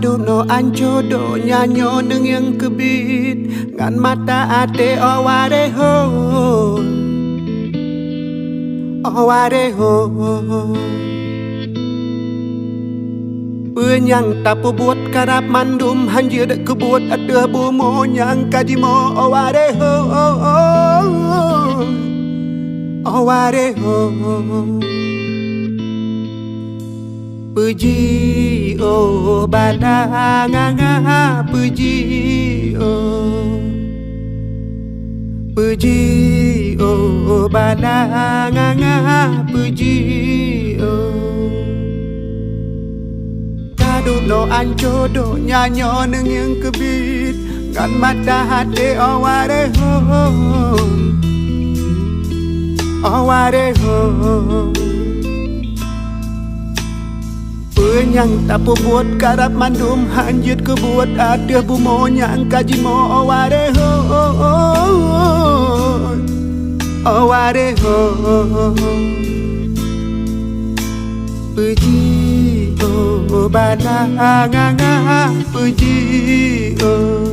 Kadu no anjodo nyanyo neng yang kebit ngan mata ate oware ho Penyang tapo buat karap mandum hanjir kebuat ada bumo nyang kajimo oware ho Puji oh badanganga puji oh badanganga puji Kadu no anjodo nyanyo neng yang kebit ngan mata hati oware ho Penyang tapo buat karap mandum hanjit kebuat ada bumo nyang kajimo oware ho Puji oh badanganga puji oh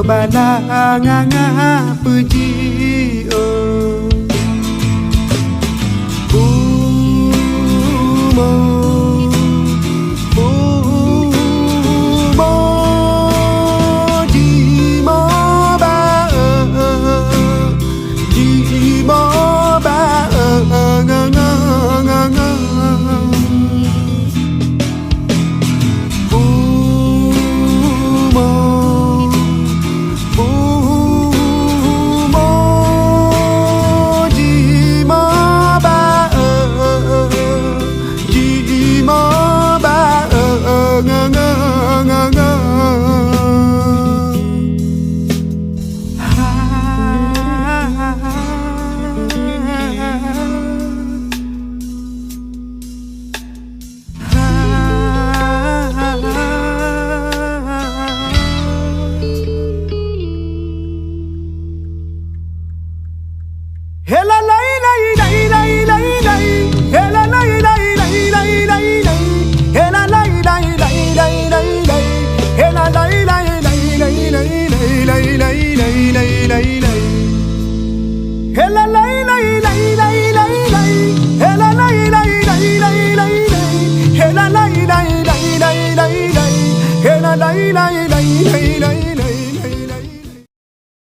badanganga puji Hela lai lai lai lai lai lai Hela lai lai lai lai lai lai Hela lai lai lai lai lai lai Hela lai lai lai lai lai lai lai lai lai lai lai Hela lai lai lai lai lai lai Hela lai lai lai lai lai lai Hela lai lai lai lai lai Hela lai lai lai lai